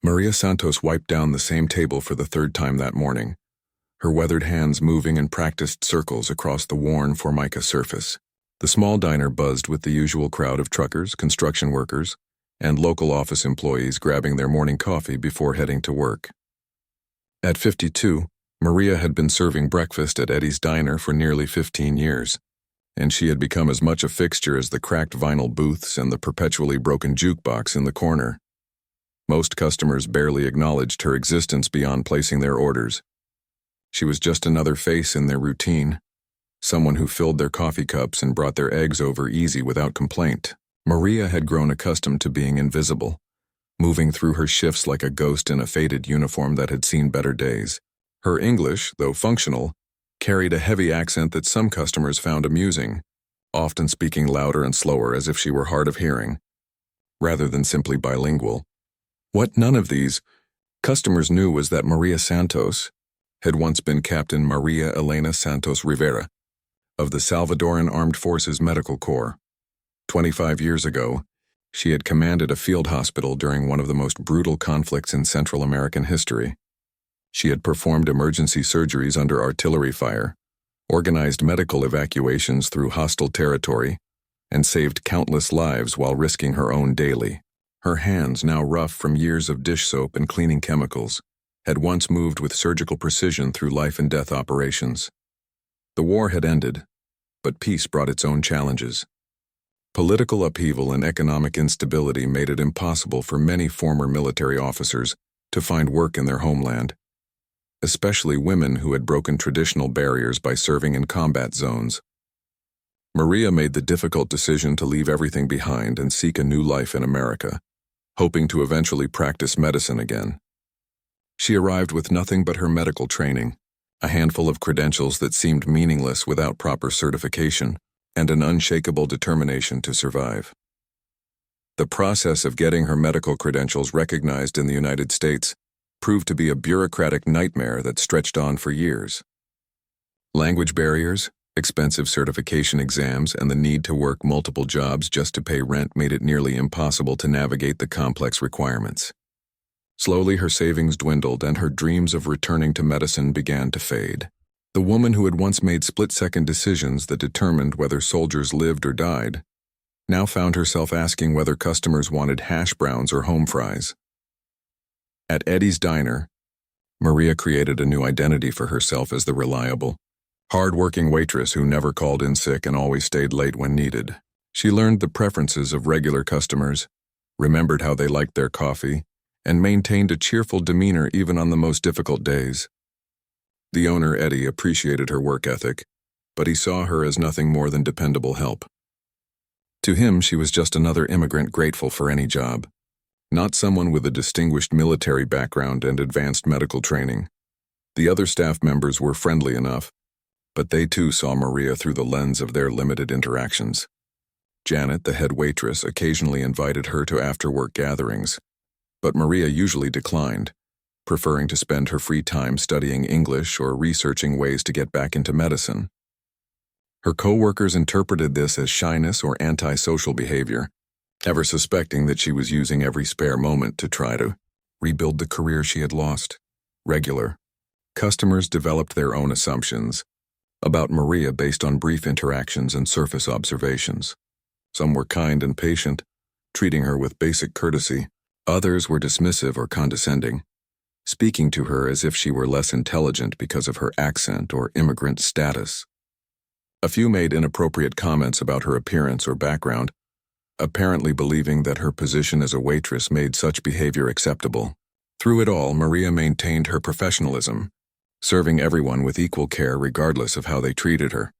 Maria Santos wiped down the same table for the third time that morning, her weathered hands moving in practiced circles across the worn formica surface. The small diner buzzed with the usual crowd of truckers, construction workers, and local office employees grabbing their morning coffee before heading to work. At 52, Maria had been serving breakfast at Eddie's Diner for nearly 15 years, and she had become as much a fixture as the cracked vinyl booths and the perpetually broken jukebox in the corner. Most customers barely acknowledged her existence beyond placing their orders. She was just another face in their routine, someone who filled their coffee cups and brought their eggs over easy without complaint. Maria had grown accustomed to being invisible, moving through her shifts like a ghost in a faded uniform that had seen better days. Her English, though functional, carried a heavy accent that some customers found amusing, often speaking louder and slower as if she were hard of hearing, rather than simply bilingual. What none of these customers knew was that Maria Santos had once been Captain Maria Elena Santos Rivera of the Salvadoran Armed Forces Medical Corps. 25 years ago, she had commanded a field hospital during one of the most brutal conflicts in Central American history. She had performed emergency surgeries under artillery fire, organized medical evacuations through hostile territory, and saved countless lives while risking her own daily. Her hands, now rough from years of dish soap and cleaning chemicals, had once moved with surgical precision through life and death operations. The war had ended, but peace brought its own challenges. Political upheaval and economic instability made it impossible for many former military officers to find work in their homeland, especially women who had broken traditional barriers by serving in combat zones. Maria made the difficult decision to leave everything behind and seek a new life in America, hoping to eventually practice medicine again. She arrived with nothing but her medical training, a handful of credentials that seemed meaningless without proper certification, and an unshakable determination to survive. The process of getting her medical credentials recognized in the United States proved to be a bureaucratic nightmare that stretched on for years. Language barriers, expensive certification exams, and the need to work multiple jobs just to pay rent made it nearly impossible to navigate the complex requirements. Slowly, her savings dwindled and her dreams of returning to medicine began to fade. The woman who had once made split-second decisions that determined whether soldiers lived or died now found herself asking whether customers wanted hash browns or home fries. At Eddie's Diner, Maria created a new identity for herself as the reliable, hard-working waitress who never called in sick and always stayed late when needed. She learned the preferences of regular customers, remembered how they liked their coffee, and maintained a cheerful demeanor even on the most difficult days. The owner, Eddie, appreciated her work ethic, but he saw her as nothing more than dependable help. To him, she was just another immigrant grateful for any job, not someone with a distinguished military background and advanced medical training. The other staff members were friendly enough, but they too saw Maria through the lens of their limited interactions. Janet, the head waitress, occasionally invited her to after-work gatherings, but Maria usually declined, preferring to spend her free time studying English or researching ways to get back into medicine. Her co-workers interpreted this as shyness or antisocial behavior, never suspecting that she was using every spare moment to try to rebuild the career she had lost. Regular customers developed their own assumptions about Maria based on brief interactions and surface observations. Some were kind and patient, treating her with basic courtesy. Others were dismissive or condescending, speaking to her as if she were less intelligent because of her accent or immigrant status. A few made inappropriate comments about her appearance or background, apparently believing that her position as a waitress made such behavior acceptable. Through it all, Maria maintained her professionalism, serving everyone with equal care regardless of how they treated her.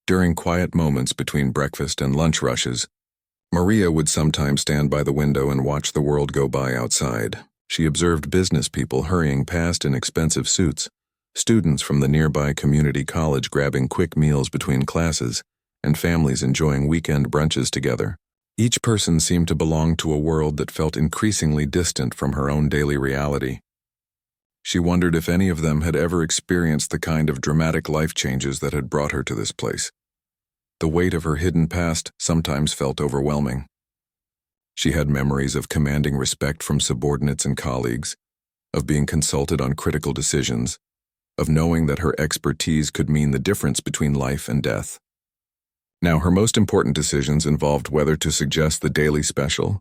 During quiet moments between breakfast and lunch rushes, Maria would sometimes stand by the window and watch the world go by outside. She observed business people hurrying past in expensive suits, students from the nearby community college grabbing quick meals between classes, and families enjoying weekend brunches together. Each person seemed to belong to a world that felt increasingly distant from her own daily reality. She wondered if any of them had ever experienced the kind of dramatic life changes that had brought her to this place. The weight of her hidden past sometimes felt overwhelming. She had memories of commanding respect from subordinates and colleagues, of being consulted on critical decisions, of knowing that her expertise could mean the difference between life and death. Now, her most important decisions involved whether to suggest the daily special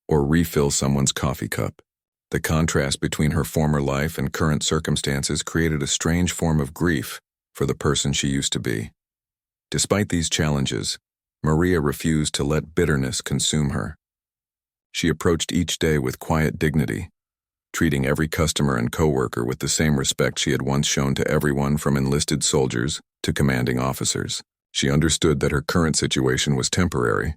or refill someone's coffee cup. The contrast between her former life and current circumstances created a strange form of grief for the person she used to be. Despite these challenges, Maria refused to let bitterness consume her. She approached each day with quiet dignity, treating every customer and coworker with the same respect she had once shown to everyone from enlisted soldiers to commanding officers. She understood that her current situation was temporary,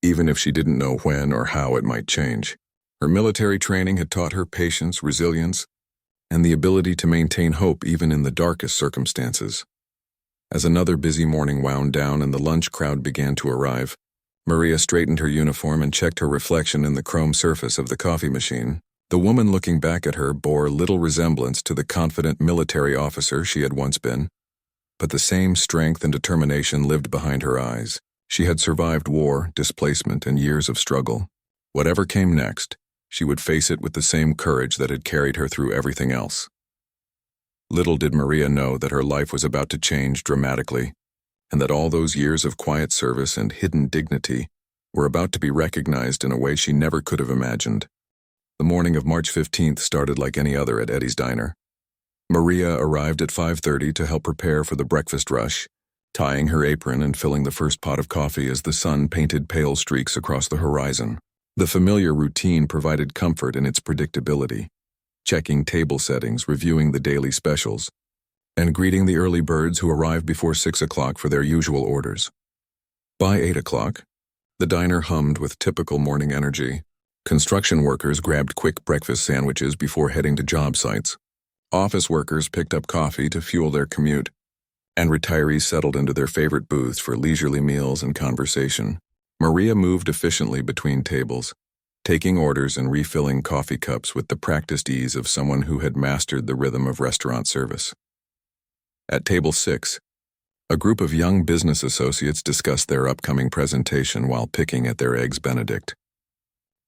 even if she didn't know when or how it might change. Her military training had taught her patience, resilience, and the ability to maintain hope even in the darkest circumstances. As another busy morning wound down and the lunch crowd began to arrive, Maria straightened her uniform and checked her reflection in the chrome surface of the coffee machine. The woman looking back at her bore little resemblance to the confident military officer she had once been, but the same strength and determination lived behind her eyes. She had survived war, displacement, and years of struggle. Whatever came next, she would face it with the same courage that had carried her through everything else. Little did Maria know that her life was about to change dramatically, and that all those years of quiet service and hidden dignity were about to be recognized in a way she never could have imagined. The morning of March 15th started like any other at Eddie's Diner. Maria arrived at 5:30 to help prepare for the breakfast rush, tying her apron and filling the first pot of coffee as the sun painted pale streaks across the horizon. The familiar routine provided comfort in its predictability, checking table settings, reviewing the daily specials, and greeting the early birds who arrived before 6 o'clock for their usual orders. By 8 o'clock, the diner hummed with typical morning energy. Construction workers grabbed quick breakfast sandwiches before heading to job sites. Office workers picked up coffee to fuel their commute, and retirees settled into their favorite booths for leisurely meals and conversation. Maria moved efficiently between tables, taking orders and refilling coffee cups with the practiced ease of someone who had mastered the rhythm of restaurant service. At table 6, a group of young business associates discussed their upcoming presentation while picking at their Eggs Benedict.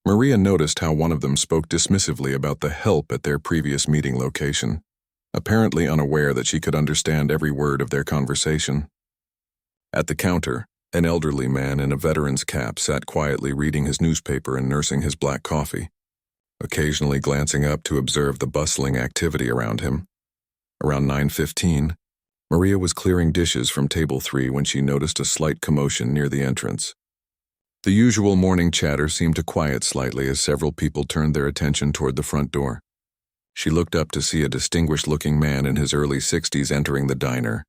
Maria noticed how one of them spoke dismissively about the help at their previous meeting location, apparently unaware that she could understand every word of their conversation. At the counter, an elderly man in a veteran's cap sat quietly reading his newspaper and nursing his black coffee, occasionally glancing up to observe the bustling activity around him. Around 9:15, Maria was clearing dishes from table 3 when she noticed a slight commotion near the entrance. The usual morning chatter seemed to quiet slightly as several people turned their attention toward the front door. She looked up to see a distinguished-looking man in his early 60s entering the diner,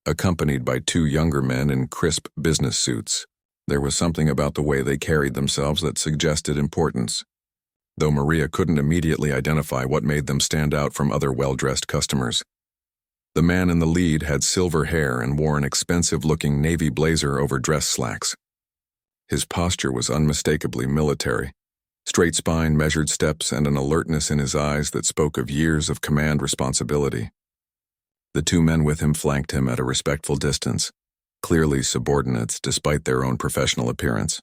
accompanied by 2 younger men in crisp business suits. There was something about the way they carried themselves that suggested importance, though Maria couldn't immediately identify what made them stand out from other well-dressed customers. The man in the lead had silver hair and wore an expensive-looking navy blazer over dress slacks. His posture was unmistakably military. Straight spine, measured steps, and an alertness in his eyes that spoke of years of command responsibility. The 2 men with him flanked him at a respectful distance, clearly subordinates despite their own professional appearance.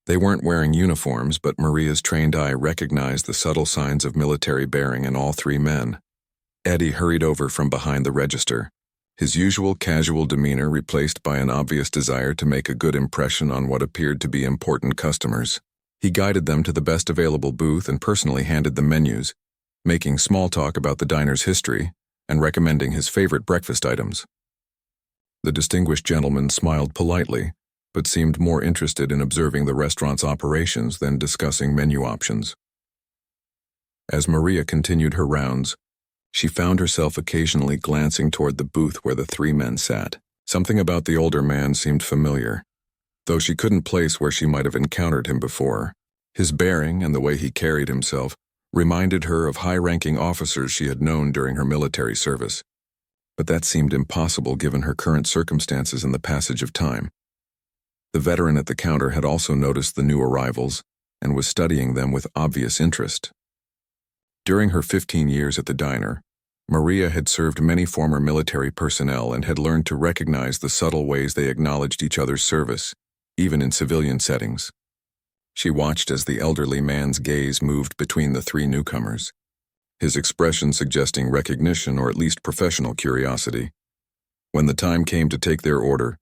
They weren't wearing uniforms, but Maria's trained eye recognized the subtle signs of military bearing in all 3 men. Eddie hurried over from behind the register, his usual casual demeanor replaced by an obvious desire to make a good impression on what appeared to be important customers. He guided them to the best available booth and personally handed them menus, making small talk about the diner's history and recommending his favorite breakfast items. The distinguished gentleman smiled politely, but seemed more interested in observing the restaurant's operations than discussing menu options. As Maria continued her rounds, she found herself occasionally glancing toward the booth where the 3 men sat. Something about the older man seemed familiar, though she couldn't place where she might have encountered him before. His bearing and the way he carried himself reminded her of high-ranking officers she had known during her military service. But that seemed impossible given her current circumstances and the passage of time. The veteran at the counter had also noticed the new arrivals and was studying them with obvious interest. During her 15 years at the diner, Maria had served many former military personnel and had learned to recognize the subtle ways they acknowledged each other's service, even in civilian settings. She watched as the elderly man's gaze moved between the three newcomers, his expression suggesting recognition or at least professional curiosity. When the time came to take their order,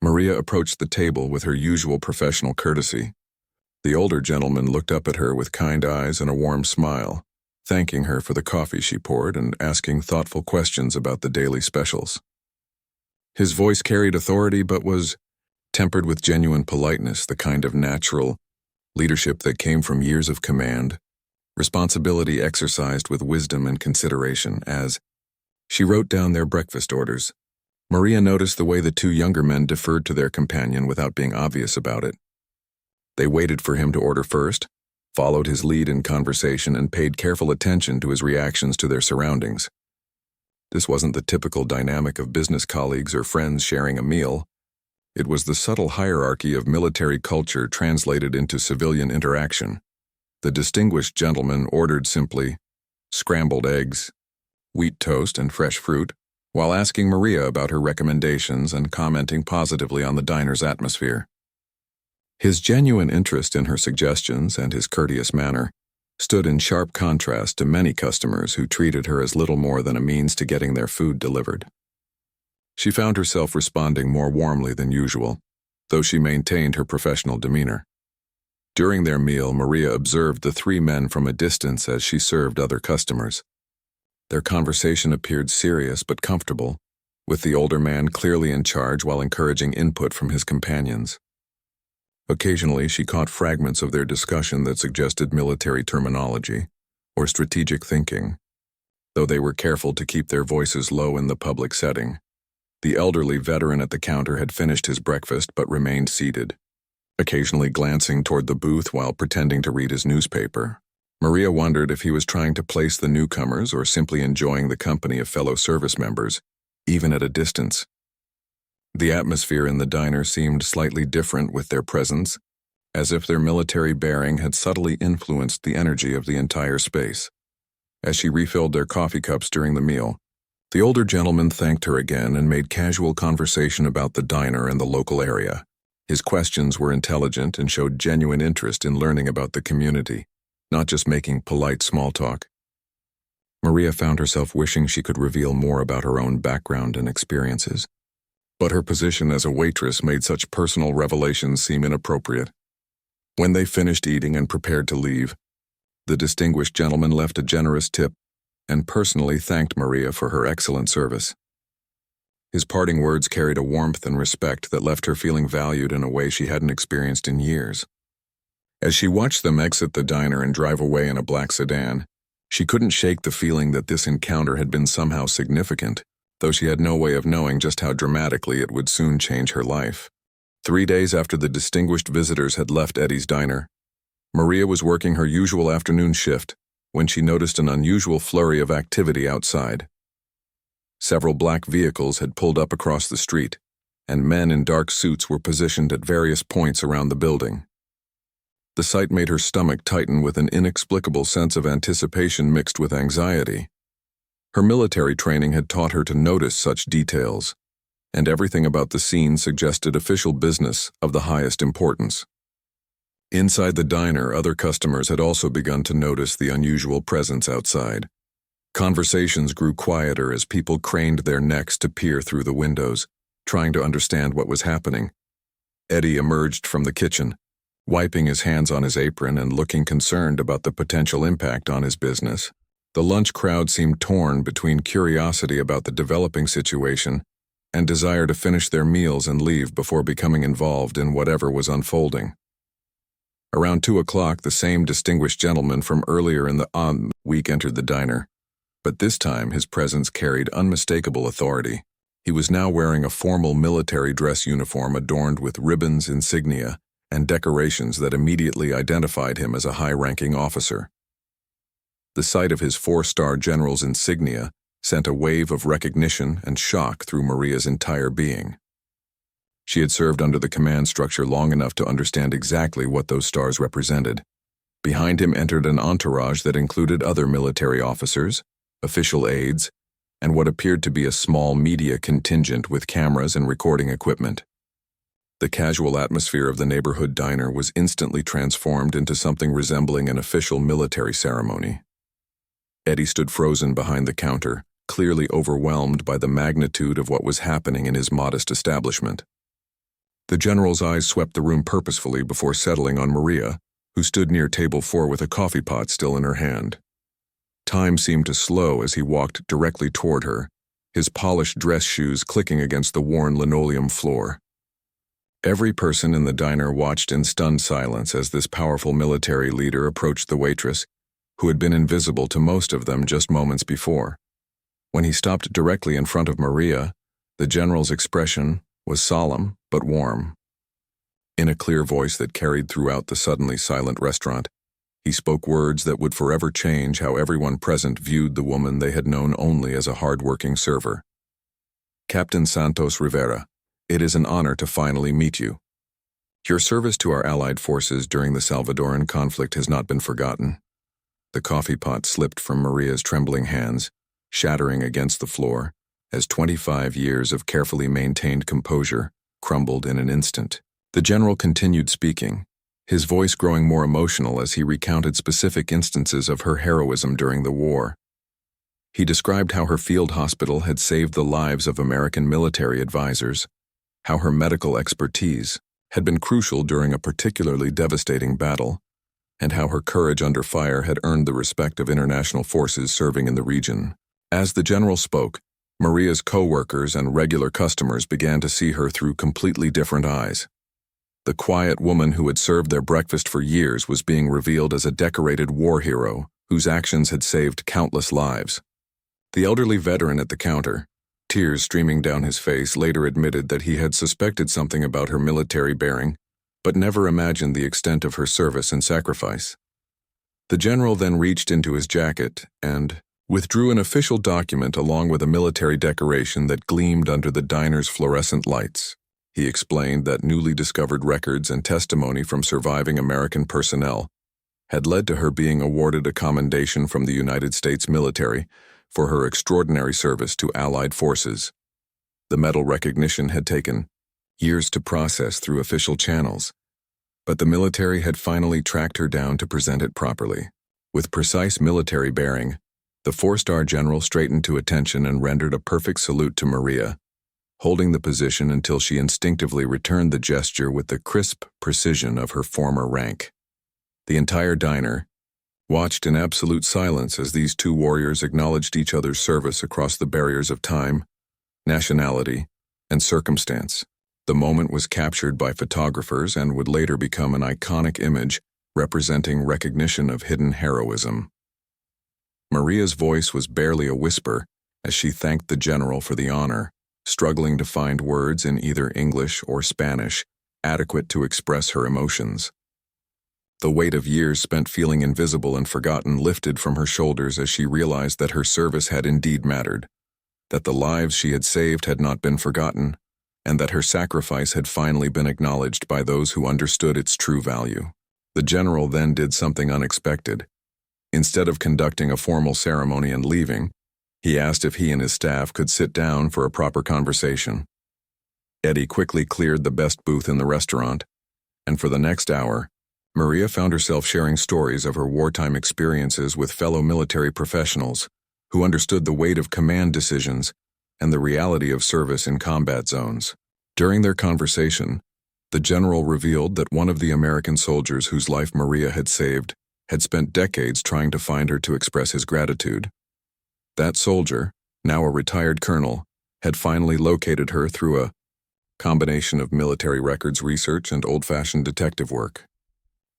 Maria approached the table with her usual professional courtesy. The older gentleman looked up at her with kind eyes and a warm smile, thanking her for the coffee she poured and asking thoughtful questions about the daily specials. His voice carried authority but was tempered with genuine politeness, the kind of natural leadership that came from years of command, responsibility exercised with wisdom and consideration. As she wrote down their breakfast orders, Maria noticed the way the two younger men deferred to their companion without being obvious about it. They waited for him to order first, followed his lead in conversation, and paid careful attention to his reactions to their surroundings. This wasn't the typical dynamic of business colleagues or friends sharing a meal. It was the subtle hierarchy of military culture translated into civilian interaction. The distinguished gentleman ordered simply scrambled eggs, wheat toast, and fresh fruit, while asking Maria about her recommendations and commenting positively on the diner's atmosphere. His genuine interest in her suggestions and his courteous manner stood in sharp contrast to many customers who treated her as little more than a means to getting their food delivered. She found herself responding more warmly than usual, though she maintained her professional demeanor. During their meal, Maria observed the three men from a distance as she served other customers. Their conversation appeared serious but comfortable, with the older man clearly in charge while encouraging input from his companions. Occasionally, she caught fragments of their discussion that suggested military terminology or strategic thinking, though they were careful to keep their voices low in the public setting. The elderly veteran at the counter had finished his breakfast but remained seated, occasionally glancing toward the booth while pretending to read his newspaper. Maria wondered if he was trying to place the newcomers or simply enjoying the company of fellow service members, even at a distance. The atmosphere in the diner seemed slightly different with their presence, as if their military bearing had subtly influenced the energy of the entire space. As she refilled their coffee cups during the meal, the older gentleman thanked her again and made casual conversation about the diner and the local area. His questions were intelligent and showed genuine interest in learning about the community, not just making polite small talk. Maria found herself wishing she could reveal more about her own background and experiences, but her position as a waitress made such personal revelations seem inappropriate. When they finished eating and prepared to leave, the distinguished gentleman left a generous tip and personally thanked Maria for her excellent service. His parting words carried a warmth and respect that left her feeling valued in a way she hadn't experienced in years. As she watched them exit the diner and drive away in a black sedan, she couldn't shake the feeling that this encounter had been somehow significant, though she had no way of knowing just how dramatically it would soon change her life. 3 days after the distinguished visitors had left Eddie's diner, Maria was working her usual afternoon shift when she noticed an unusual flurry of activity outside. Several black vehicles had pulled up across the street, and men in dark suits were positioned at various points around the building. The sight made her stomach tighten with an inexplicable sense of anticipation mixed with anxiety. Her military training had taught her to notice such details, and everything about the scene suggested official business of the highest importance. Inside the diner, other customers had also begun to notice the unusual presence outside. Conversations grew quieter as people craned their necks to peer through the windows, trying to understand what was happening. Eddie emerged from the kitchen, wiping his hands on his apron and looking concerned about the potential impact on his business. The lunch crowd seemed torn between curiosity about the developing situation and desire to finish their meals and leave before becoming involved in whatever was unfolding. Around 2 o'clock, the same distinguished gentleman from earlier in the week entered the diner, but this time his presence carried unmistakable authority. He was now wearing a formal military dress uniform adorned with ribbons, insignia, and decorations that immediately identified him as a high-ranking officer. The sight of his 4-star general's insignia sent a wave of recognition and shock through Maria's entire being. She had served under the command structure long enough to understand exactly what those stars represented. Behind him entered an entourage that included other military officers, official aides, and what appeared to be a small media contingent with cameras and recording equipment. The casual atmosphere of the neighborhood diner was instantly transformed into something resembling an official military ceremony. Eddie stood frozen behind the counter, clearly overwhelmed by the magnitude of what was happening in his modest establishment. The general's eyes swept the room purposefully before settling on Maria, who stood near table 4 with a coffee pot still in her hand. Time seemed to slow as he walked directly toward her, his polished dress shoes clicking against the worn linoleum floor. Every person in the diner watched in stunned silence as this powerful military leader approached the waitress, who had been invisible to most of them just moments before. When he stopped directly in front of Maria, the general's expression was solemn but warm. In a clear voice that carried throughout the suddenly silent restaurant, he spoke words that would forever change how everyone present viewed the woman they had known only as a hard-working server. "Captain Santos Rivera, it is an honor to finally meet you. Your service to our allied forces during the Salvadoran conflict has not been forgotten." The coffee pot slipped from Maria's trembling hands, shattering against the floor, as 25 years of carefully maintained composure crumbled in an instant. The general continued speaking, his voice growing more emotional as he recounted specific instances of her heroism during the war. He described how her field hospital had saved the lives of American military advisors, how her medical expertise had been crucial during a particularly devastating battle, and how her courage under fire had earned the respect of international forces serving in the region. As the general spoke, Maria's co-workers and regular customers began to see her through completely different eyes. The quiet woman who had served their breakfast for years was being revealed as a decorated war hero whose actions had saved countless lives. The elderly veteran at the counter, tears streaming down his face, later admitted that he had suspected something about her military bearing, but never imagined the extent of her service and sacrifice. The general then reached into his jacket and withdrew an official document along with a military decoration that gleamed under the diner's fluorescent lights. He explained that newly discovered records and testimony from surviving American personnel had led to her being awarded a commendation from the United States military for her extraordinary service to Allied forces. The medal recognition had taken years to process through official channels, but the military had finally tracked her down to present it properly. With precise military bearing, the 4-star general straightened to attention and rendered a perfect salute to Maria, holding the position until she instinctively returned the gesture with the crisp precision of her former rank. The entire diner watched in absolute silence as these two warriors acknowledged each other's service across the barriers of time, nationality, and circumstance. The moment was captured by photographers and would later become an iconic image representing recognition of hidden heroism. Maria's voice was barely a whisper as she thanked the general for the honor, struggling to find words in either English or Spanish adequate to express her emotions. The weight of years spent feeling invisible and forgotten lifted from her shoulders as she realized that her service had indeed mattered, that the lives she had saved had not been forgotten, and that her sacrifice had finally been acknowledged by those who understood its true value. The general then did something unexpected. Instead of conducting a formal ceremony and leaving, he asked if he and his staff could sit down for a proper conversation. Eddie quickly cleared the best booth in the restaurant, and for the next hour, Maria found herself sharing stories of her wartime experiences with fellow military professionals who understood the weight of command decisions and the reality of service in combat zones. During their conversation, the general revealed that one of the American soldiers whose life Maria had saved had spent decades trying to find her to express his gratitude. That soldier, now a retired colonel, had finally located her through a combination of military records research and old-fashioned detective work.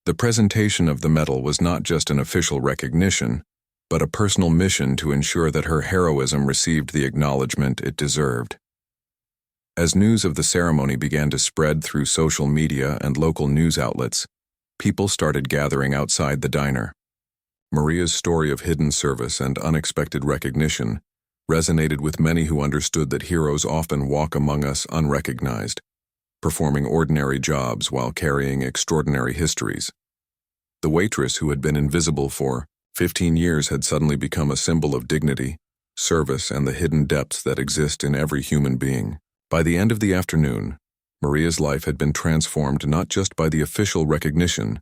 The presentation of the medal was not just an official recognition, but a personal mission to ensure that her heroism received the acknowledgement it deserved. As news of the ceremony began to spread through social media and local news outlets, people started gathering outside the diner. Maria's story of hidden service and unexpected recognition resonated with many who understood that heroes often walk among us unrecognized, performing ordinary jobs while carrying extraordinary histories. The waitress who had been invisible for 15 years had suddenly become a symbol of dignity, service, and the hidden depths that exist in every human being. By the end of the afternoon, Maria's life had been transformed not just by the official recognition,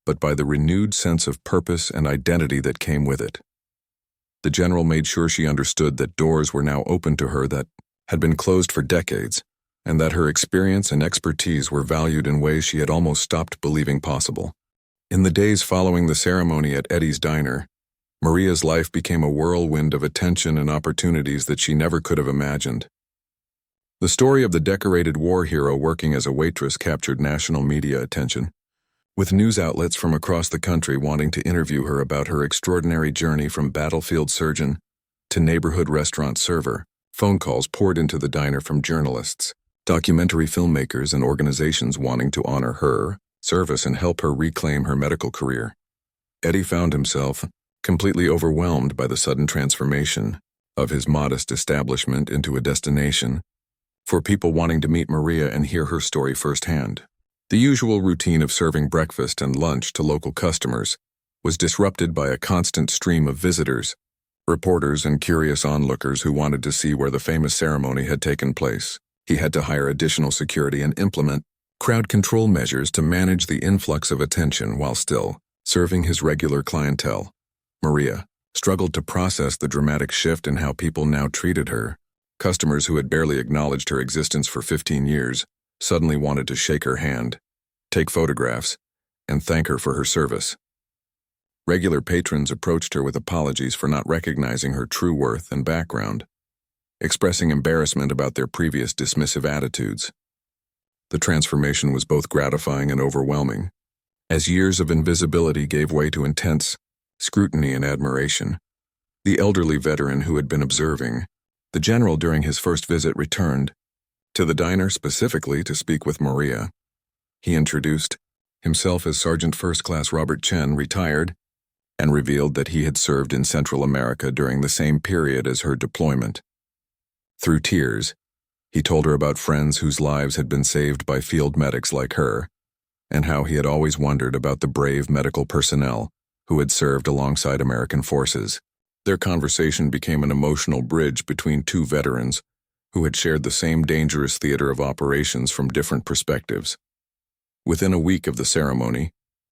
but by the renewed sense of purpose and identity that came with it. The general made sure she understood that doors were now open to her that had been closed for decades, and that her experience and expertise were valued in ways she had almost stopped believing possible. In the days following the ceremony at Eddie's Diner, Maria's life became a whirlwind of attention and opportunities that she never could have imagined. The story of the decorated war hero working as a waitress captured national media attention, with news outlets from across the country wanting to interview her about her extraordinary journey from battlefield surgeon to neighborhood restaurant server. Phone calls poured into the diner from journalists, documentary filmmakers, and organizations wanting to honor her service and help her reclaim her medical career. Eddie found himself completely overwhelmed by the sudden transformation of his modest establishment into a destination for people wanting to meet Maria and hear her story firsthand. The usual routine of serving breakfast and lunch to local customers was disrupted by a constant stream of visitors, reporters, and curious onlookers who wanted to see where the famous ceremony had taken place. He had to hire additional security and implement crowd control measures to manage the influx of attention while still serving his regular clientele. Maria struggled to process the dramatic shift in how people now treated her. Customers who had barely acknowledged her existence for 15 years suddenly wanted to shake her hand, take photographs, and thank her for her service. Regular patrons approached her with apologies for not recognizing her true worth and background, expressing embarrassment about their previous dismissive attitudes. The transformation was both gratifying and overwhelming, as years of invisibility gave way to intense scrutiny and admiration. The elderly veteran who had been observing the general during his first visit returned to the diner specifically to speak with Maria. He introduced himself as Sergeant First Class Robert Chen, retired, and revealed that he had served in Central America during the same period as her deployment. Through tears, he told her about friends whose lives had been saved by field medics like her, and how he had always wondered about the brave medical personnel who had served alongside American forces. Their conversation became an emotional bridge between two veterans who had shared the same dangerous theater of operations from different perspectives. Within a week of the ceremony,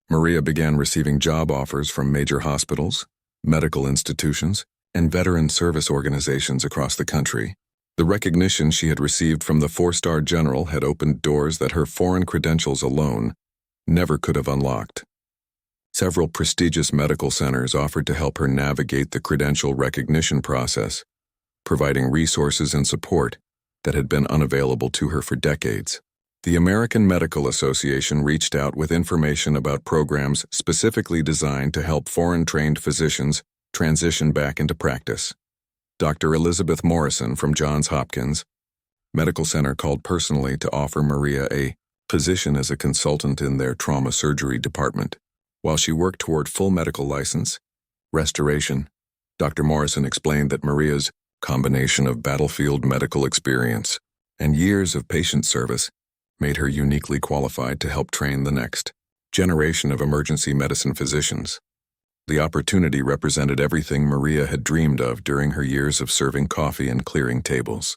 Maria began receiving job offers from major hospitals, medical institutions, and veteran service organizations across the country. The recognition she had received from the four-star general had opened doors that her foreign credentials alone never could have unlocked. Several prestigious medical centers offered to help her navigate the credential recognition process, providing resources and support that had been unavailable to her for decades. The American Medical Association reached out with information about programs specifically designed to help foreign-trained physicians transition back into practice. Dr. Elizabeth Morrison from Johns Hopkins Medical Center called personally to offer Maria a position as a consultant in their trauma surgery department. While she worked toward full medical license, restoration, Dr. Morrison explained that Maria's combination of battlefield medical experience and years of patient service made her uniquely qualified to help train the next generation of emergency medicine physicians. The opportunity represented everything Maria had dreamed of during her years of serving coffee and clearing tables.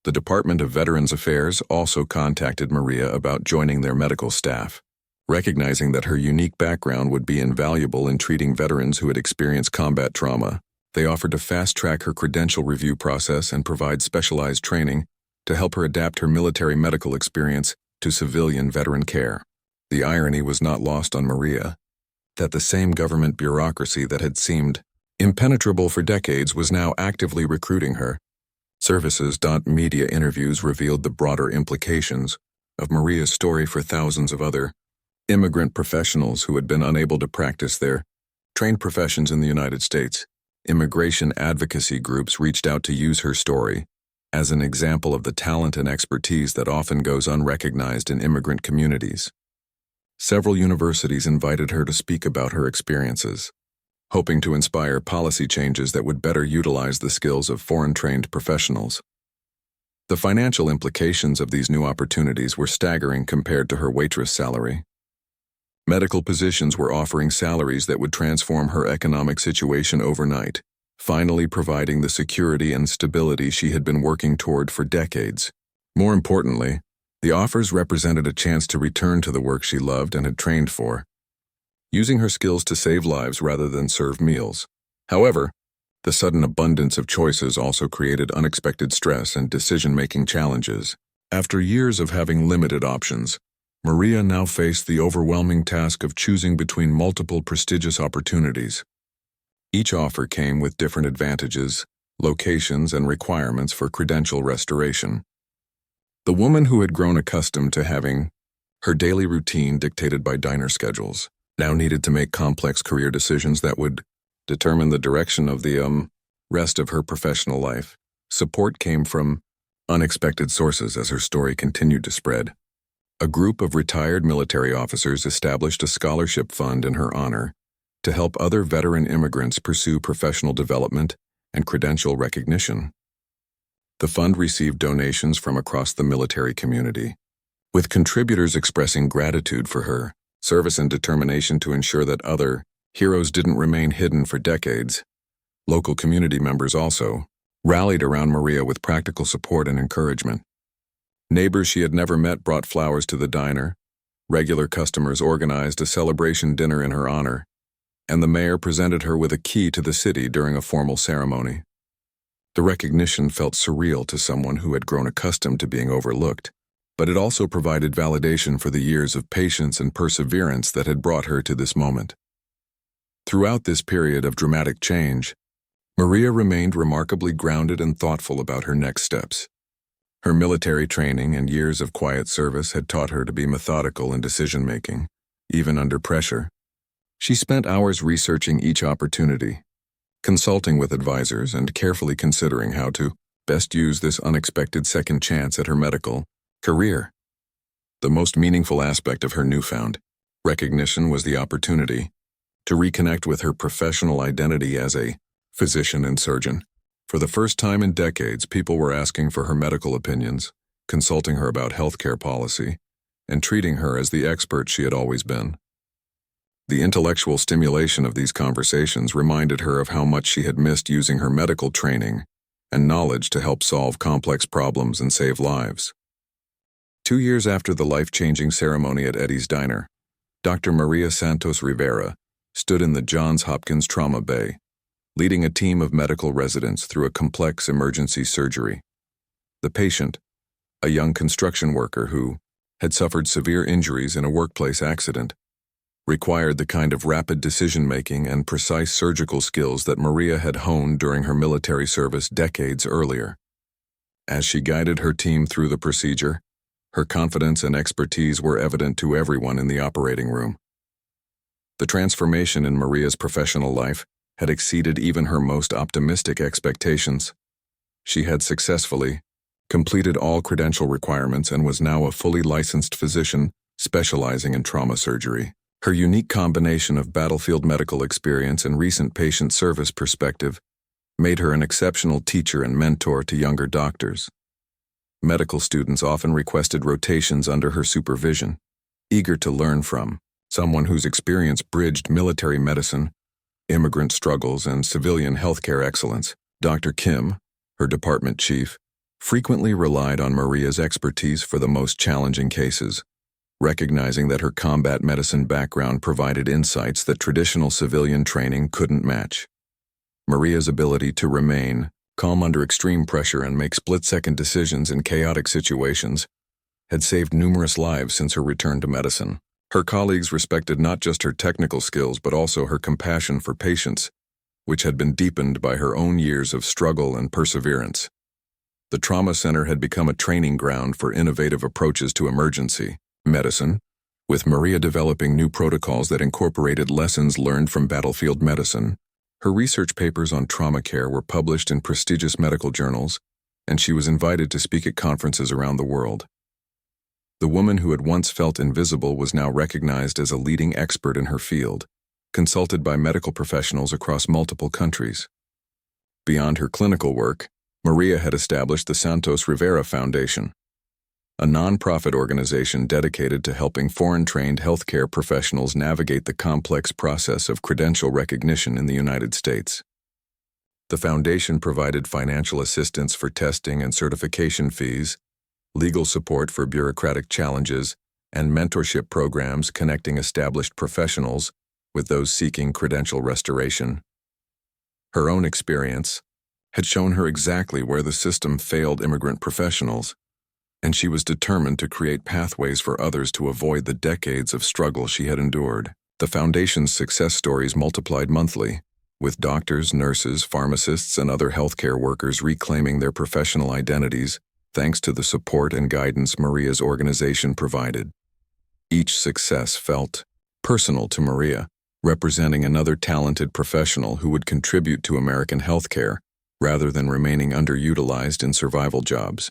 The Department of Veterans Affairs also contacted Maria about joining their medical staff. Recognizing that her unique background would be invaluable in treating veterans who had experienced combat trauma, they offered to fast-track her credential review process and provide specialized training to help her adapt her military medical experience to civilian veteran care. The irony was not lost on Maria that the same government bureaucracy that had seemed impenetrable for decades was now actively recruiting her. Services.media interviews revealed the broader implications of Maria's story for thousands of other immigrant professionals who had been unable to practice their trained professions in the United States. Immigration advocacy groups reached out to use her story as an example of the talent and expertise that often goes unrecognized in immigrant communities. Several universities invited her to speak about her experiences, hoping to inspire policy changes that would better utilize the skills of foreign-trained professionals. The financial implications of these new opportunities were staggering compared to her waitress salary. Medical positions were offering salaries that would transform her economic situation overnight, finally providing the security and stability she had been working toward for decades. More importantly, the offers represented a chance to return to the work she loved and had trained for, using her skills to save lives rather than serve meals. However, the sudden abundance of choices also created unexpected stress and decision-making challenges. After years of having limited options, Maria now faced the overwhelming task of choosing between multiple prestigious opportunities. Each offer came with different advantages, locations, and requirements for credential restoration. The woman who had grown accustomed to having her daily routine dictated by diner schedules now needed to make complex career decisions that would determine the direction of the rest of her professional life. Support came from unexpected sources as her story continued to spread. A group of retired military officers established a scholarship fund in her honor to help other veteran immigrants pursue professional development and credential recognition. The fund received donations from across the military community, with contributors expressing gratitude for her service and determination to ensure that other heroes didn't remain hidden for decades. Local community members also rallied around Maria with practical support and encouragement. Neighbors she had never met brought flowers to the diner, regular customers organized a celebration dinner in her honor, and the mayor presented her with a key to the city during a formal ceremony. The recognition felt surreal to someone who had grown accustomed to being overlooked, but it also provided validation for the years of patience and perseverance that had brought her to this moment. Throughout this period of dramatic change, Maria remained remarkably grounded and thoughtful about her next steps. Her military training and years of quiet service had taught her to be methodical in decision-making, even under pressure. She spent hours researching each opportunity, consulting with advisors, and carefully considering how to best use this unexpected second chance at her medical career. The most meaningful aspect of her newfound recognition was the opportunity to reconnect with her professional identity as a physician and surgeon. For the first time in decades, people were asking for her medical opinions, consulting her about healthcare policy, and treating her as the expert she had always been. The intellectual stimulation of these conversations reminded her of how much she had missed using her medical training and knowledge to help solve complex problems and save lives. 2 years after the life-changing ceremony at Eddie's Diner, Dr. Maria Santos Rivera stood in the Johns Hopkins Trauma Bay, leading a team of medical residents through a complex emergency surgery. The patient, a young construction worker who had suffered severe injuries in a workplace accident, required the kind of rapid decision-making and precise surgical skills that Maria had honed during her military service decades earlier. As she guided her team through the procedure, her confidence and expertise were evident to everyone in the operating room. The transformation in Maria's professional life had exceeded even her most optimistic expectations. She had successfully completed all credential requirements and was now a fully licensed physician specializing in trauma surgery. Her unique combination of battlefield medical experience and recent patient service perspective made her an exceptional teacher and mentor to younger doctors. Medical students often requested rotations under her supervision, eager to learn from someone whose experience bridged military medicine, immigrant struggles, and civilian healthcare excellence. Dr. Kim, her department chief, frequently relied on Maria's expertise for the most challenging cases, recognizing that her combat medicine background provided insights that traditional civilian training couldn't match. Maria's ability to remain calm under extreme pressure and make split-second decisions in chaotic situations had saved numerous lives since her return to medicine. Her colleagues respected not just her technical skills but also her compassion for patients, which had been deepened by her own years of struggle and perseverance. The trauma center had become a training ground for innovative approaches to emergency medicine, with Maria developing new protocols that incorporated lessons learned from battlefield medicine. Her research papers on trauma care were published in prestigious medical journals, and she was invited to speak at conferences around the world. The woman who had once felt invisible was now recognized as a leading expert in her field, consulted by medical professionals across multiple countries. Beyond her clinical work, Maria had established the Santos Rivera Foundation, a nonprofit organization dedicated to helping foreign-trained healthcare professionals navigate the complex process of credential recognition in the United States. The foundation provided financial assistance for testing and certification fees, legal support for bureaucratic challenges, and mentorship programs connecting established professionals with those seeking credential restoration. Her own experience had shown her exactly where the system failed immigrant professionals, and she was determined to create pathways for others to avoid the decades of struggle she had endured. The Foundation's success stories multiplied monthly, with doctors, nurses, pharmacists, and other healthcare workers reclaiming their professional identities thanks to the support and guidance Maria's organization provided. Each success felt personal to Maria, representing another talented professional who would contribute to American healthcare rather than remaining underutilized in survival jobs.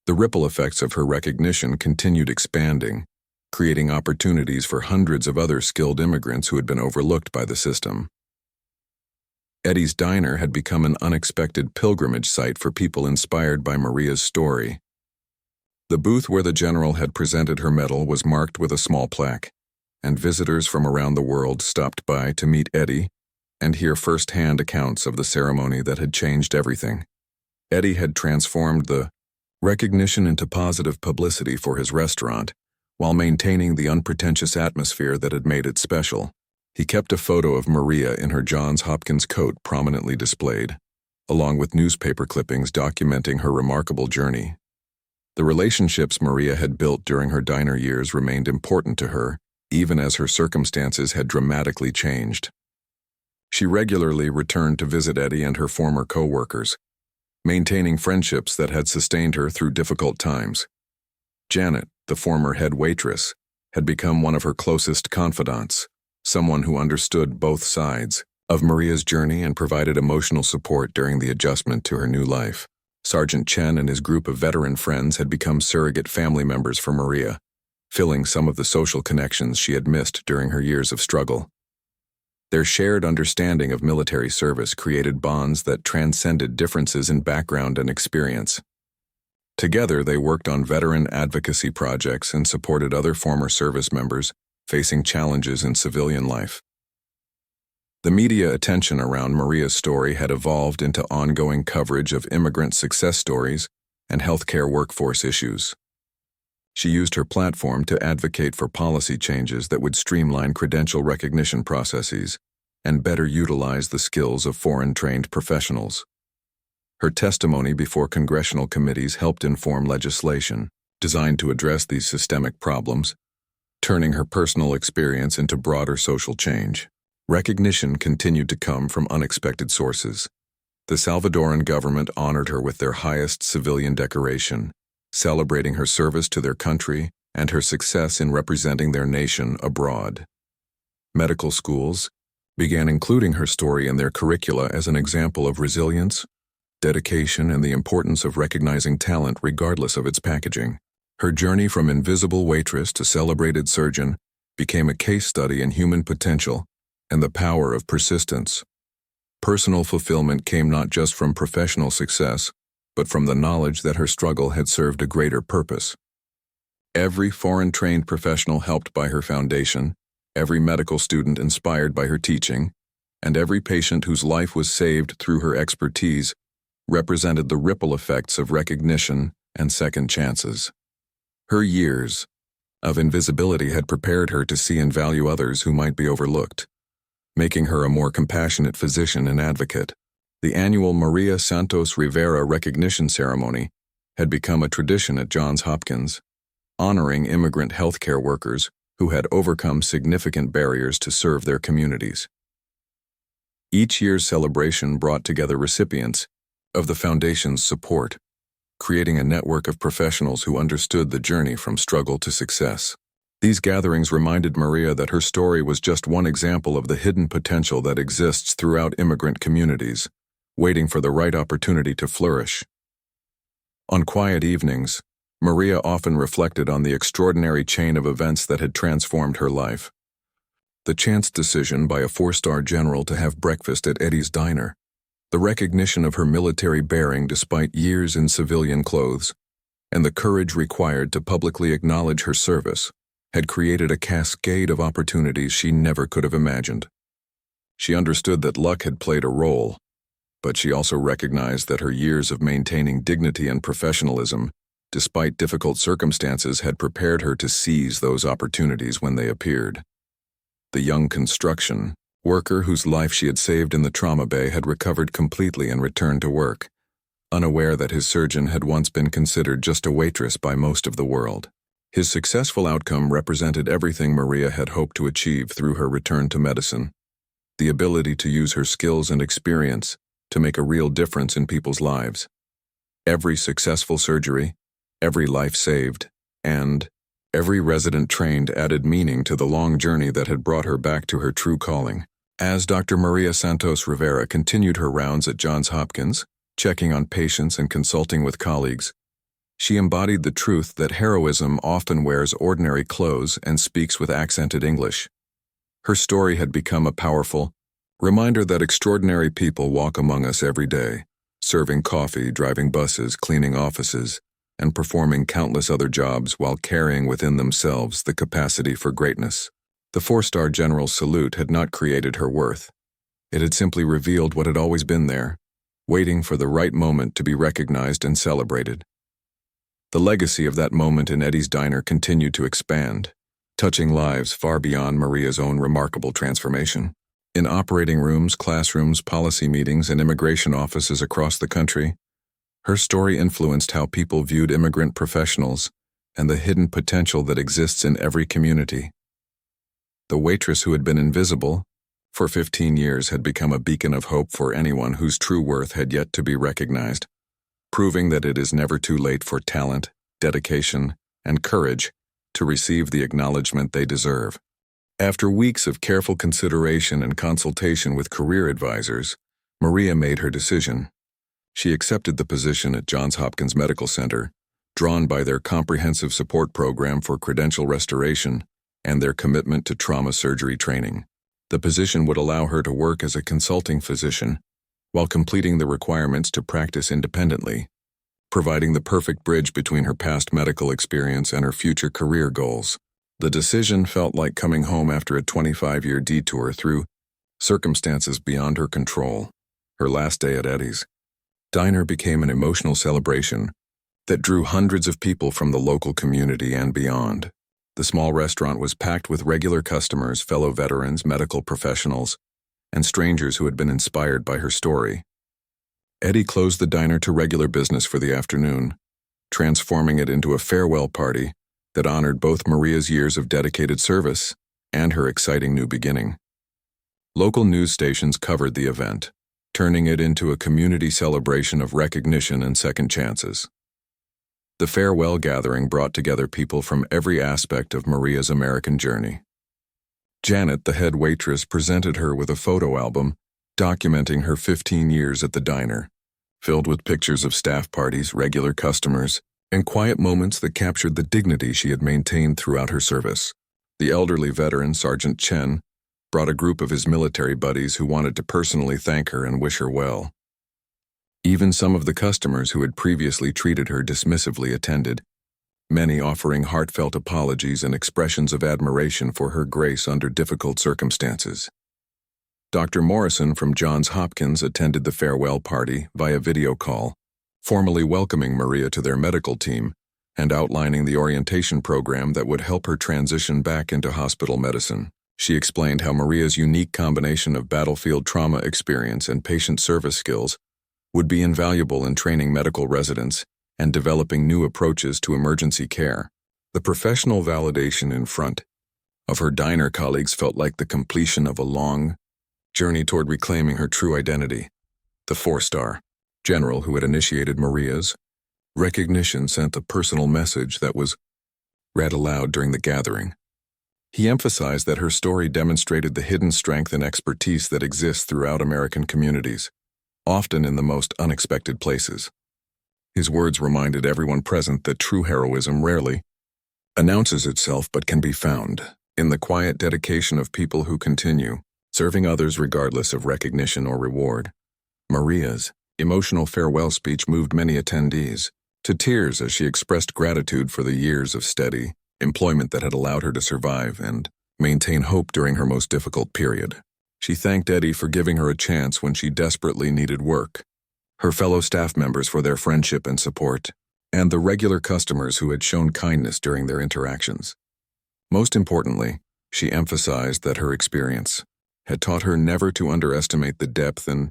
The ripple effects of her recognition continued expanding, creating opportunities for hundreds of other skilled immigrants who had been overlooked by the system. Eddie's Diner had become an unexpected pilgrimage site for people inspired by Maria's story. The booth where the general had presented her medal was marked with a small plaque, and visitors from around the world stopped by to meet Eddie and hear first-hand accounts of the ceremony that had changed everything. Eddie had transformed the recognition into positive publicity for his restaurant, while maintaining the unpretentious atmosphere that had made it special. He kept a photo of Maria in her Johns Hopkins coat prominently displayed, along with newspaper clippings documenting her remarkable journey. The relationships Maria had built during her diner years remained important to her, even as her circumstances had dramatically changed. She regularly returned to visit Eddie and her former co-workers, maintaining friendships that had sustained her through difficult times. Janet, the former head waitress, had become one of her closest confidants, someone who understood both sides of Maria's journey and provided emotional support during the adjustment to her new life. Sergeant Chen and his group of veteran friends had become surrogate family members for Maria, filling some of the social connections she had missed during her years of struggle. Their shared understanding of military service created bonds that transcended differences in background and experience. Together, they worked on veteran advocacy projects and supported other former service members facing challenges in civilian life. The media attention around Maria's story had evolved into ongoing coverage of immigrant success stories and healthcare workforce issues. She used her platform to advocate for policy changes that would streamline credential recognition processes and better utilize the skills of foreign-trained professionals. Her testimony before congressional committees helped inform legislation designed to address these systemic problems, turning her personal experience into broader social change. Recognition continued to come from unexpected sources. The Salvadoran government honored her with their highest civilian decoration, celebrating her service to their country and her success in representing their nation abroad. Medical schools began including her story in their curricula as an example of resilience, dedication, and the importance of recognizing talent regardless of its packaging. Her journey from invisible waitress to celebrated surgeon became a case study in human potential and the power of persistence. Personal fulfillment came not just from professional success, but from the knowledge that her struggle had served a greater purpose. Every foreign-trained professional helped by her foundation, every medical student inspired by her teaching, and every patient whose life was saved through her expertise represented the ripple effects of recognition and second chances. Her years of invisibility had prepared her to see and value others who might be overlooked, making her a more compassionate physician and advocate. The annual Maria Santos Rivera recognition ceremony had become a tradition at Johns Hopkins, honoring immigrant healthcare workers who had overcome significant barriers to serve their communities. Each year's celebration brought together recipients of the Foundation's support, creating a network of professionals who understood the journey from struggle to success. These gatherings reminded Maria that her story was just one example of the hidden potential that exists throughout immigrant communities, waiting for the right opportunity to flourish. On quiet evenings, Maria often reflected on the extraordinary chain of events that had transformed her life. The chance decision by a four-star general to have breakfast at Eddie's Diner, the recognition of her military bearing despite years in civilian clothes, and the courage required to publicly acknowledge her service had created a cascade of opportunities she never could have imagined. She understood that luck had played a role, but she also recognized that her years of maintaining dignity and professionalism despite difficult circumstances, had prepared her to seize those opportunities when they appeared. The young construction worker whose life she had saved in the trauma bay had recovered completely and returned to work, unaware that his surgeon had once been considered just a waitress by most of the world. His successful outcome represented everything Maria had hoped to achieve through her return to medicine: the ability to use her skills and experience to make a real difference in people's lives. Every successful surgery, every life saved, and every resident trained added meaning to the long journey that had brought her back to her true calling. As Dr. Maria Santos Rivera continued her rounds at Johns Hopkins, checking on patients and consulting with colleagues, she embodied the truth that heroism often wears ordinary clothes and speaks with accented English. Her story had become a powerful reminder that extraordinary people walk among us every day, serving coffee, driving buses, cleaning offices, and performing countless other jobs while carrying within themselves the capacity for greatness. The four-star general's salute had not created her worth. It had simply revealed what had always been there, waiting for the right moment to be recognized and celebrated. The legacy of that moment in Eddie's diner continued to expand, touching lives far beyond Maria's own remarkable transformation. In operating rooms, classrooms, policy meetings, and immigration offices across the country, her story influenced how people viewed immigrant professionals and the hidden potential that exists in every community. The waitress who had been invisible for 15 years had become a beacon of hope for anyone whose true worth had yet to be recognized, proving that it is never too late for talent, dedication, and courage to receive the acknowledgement they deserve. After weeks of careful consideration and consultation with career advisors, Maria made her decision. She accepted the position at Johns Hopkins Medical Center, drawn by their comprehensive support program for credential restoration and their commitment to trauma surgery training. The position would allow her to work as a consulting physician while completing the requirements to practice independently, providing the perfect bridge between her past medical experience and her future career goals. The decision felt like coming home after a 25-year detour through circumstances beyond her control. Her last day at Eddie's diner became an emotional celebration that drew hundreds of people from the local community and beyond. The small restaurant was packed with regular customers, fellow veterans, medical professionals, and strangers who had been inspired by her story. Eddie closed the diner to regular business for the afternoon, transforming it into a farewell party that honored both Maria's years of dedicated service and her exciting new beginning. Local news stations covered the event, turning it into a community celebration of recognition and second chances. The farewell gathering brought together people from every aspect of Maria's American journey. Janet, the head waitress, presented her with a photo album documenting her 15 years at the diner, filled with pictures of staff parties, regular customers, and quiet moments that captured the dignity she had maintained throughout her service. The elderly veteran, Sergeant Chen, brought a group of his military buddies who wanted to personally thank her and wish her well. Even some of the customers who had previously treated her dismissively attended, many offering heartfelt apologies and expressions of admiration for her grace under difficult circumstances. Dr. Morrison from Johns Hopkins attended the farewell party via video call, formally welcoming Maria to their medical team and outlining the orientation program that would help her transition back into hospital medicine. She explained how Maria's unique combination of battlefield trauma experience and patient service skills would be invaluable in training medical residents and developing new approaches to emergency care. The professional validation in front of her diner colleagues felt like the completion of a long journey toward reclaiming her true identity. The four-star general who had initiated Maria's recognition sent a personal message that was read aloud during the gathering. He emphasized that her story demonstrated the hidden strength and expertise that exists throughout American communities, often in the most unexpected places. His words reminded everyone present that true heroism rarely announces itself but can be found in the quiet dedication of people who continue serving others regardless of recognition or reward. Maria's emotional farewell speech moved many attendees to tears as she expressed gratitude for the years of steady employment that had allowed her to survive and maintain hope during her most difficult period. She thanked Eddie for giving her a chance when she desperately needed work, her fellow staff members for their friendship and support, and the regular customers who had shown kindness during their interactions. Most importantly, she emphasized that her experience had taught her never to underestimate the depth and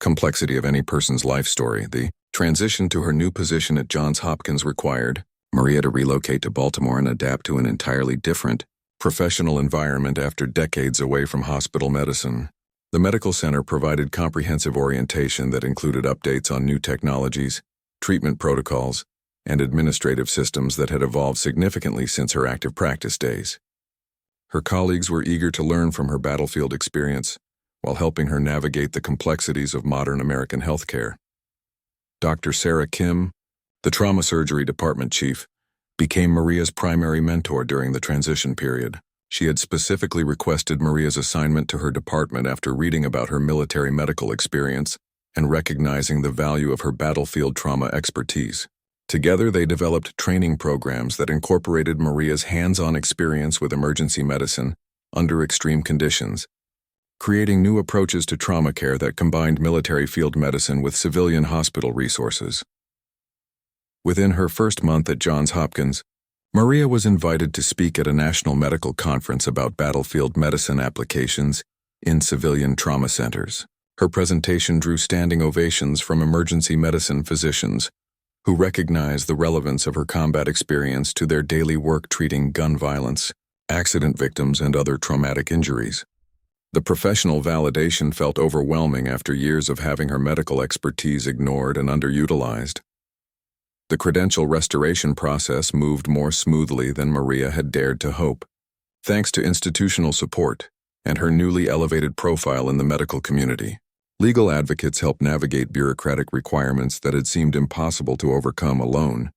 complexity of any person's life story. The transition to her new position at Johns Hopkins required Maria to relocate to Baltimore and adapt to an entirely different professional environment after decades away from hospital medicine. The medical center provided comprehensive orientation that included updates on new technologies, treatment protocols, and administrative systems that had evolved significantly since her active practice days. Her colleagues were eager to learn from her battlefield experience while helping her navigate the complexities of modern American healthcare. Dr. Sarah Kim, the trauma surgery department chief, became Maria's primary mentor during the transition period. She had specifically requested Maria's assignment to her department after reading about her military medical experience and recognizing the value of her battlefield trauma expertise. Together, they developed training programs that incorporated Maria's hands-on experience with emergency medicine under extreme conditions, creating new approaches to trauma care that combined military field medicine with civilian hospital resources. Within her first month at Johns Hopkins, Maria was invited to speak at a national medical conference about battlefield medicine applications in civilian trauma centers. Her presentation drew standing ovations from emergency medicine physicians who recognized the relevance of her combat experience to their daily work treating gun violence, accident victims, and other traumatic injuries. The professional validation felt overwhelming after years of having her medical expertise ignored and underutilized. The credential restoration process moved more smoothly than Maria had dared to hope, thanks to institutional support and her newly elevated profile in the medical community. Legal advocates helped navigate bureaucratic requirements that had seemed impossible to overcome alone,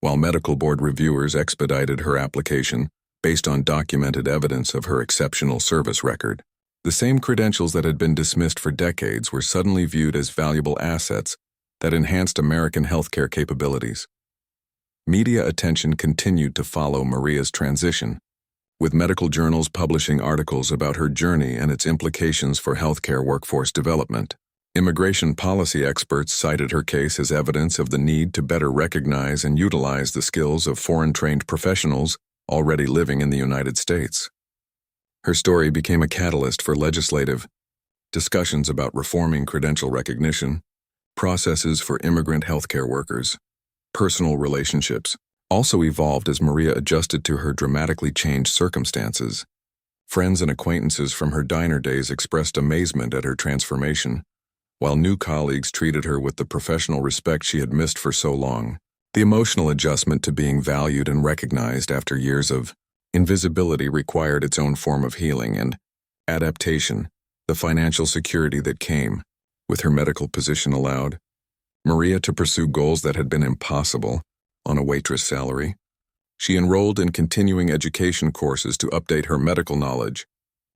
while medical board reviewers expedited her application based on documented evidence of her exceptional service record. The same credentials that had been dismissed for decades were suddenly viewed as valuable assets that enhanced American healthcare capabilities. Media attention continued to follow Maria's transition, with medical journals publishing articles about her journey and its implications for healthcare workforce development. Immigration policy experts cited her case as evidence of the need to better recognize and utilize the skills of foreign-trained professionals already living in the United States. Her story became a catalyst for legislative discussions about reforming credential recognition, processes for immigrant healthcare workers. Personal relationships also evolved as Maria adjusted to her dramatically changed circumstances. Friends and acquaintances from her diner days expressed amazement at her transformation, while new colleagues treated her with the professional respect she had missed for so long. The emotional adjustment to being valued and recognized after years of invisibility required its own form of healing and adaptation. The financial security that came with her medical position allowed Maria to pursue goals that had been impossible on a waitress salary. She enrolled in continuing education courses to update her medical knowledge,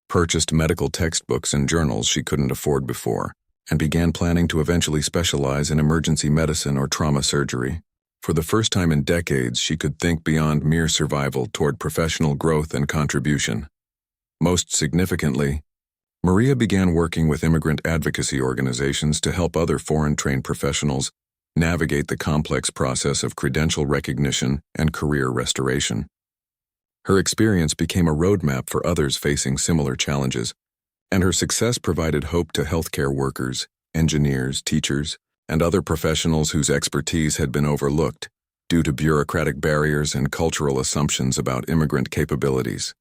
purchased medical textbooks and journals she couldn't afford before, and began planning to eventually specialize in emergency medicine or trauma surgery. For the first time in decades, she could think beyond mere survival toward professional growth and contribution. Most significantly, Maria began working with immigrant advocacy organizations to help other foreign-trained professionals navigate the complex process of credential recognition and career restoration. Her experience became a roadmap for others facing similar challenges, and her success provided hope to healthcare workers, engineers, teachers, and other professionals whose expertise had been overlooked due to bureaucratic barriers and cultural assumptions about immigrant capabilities.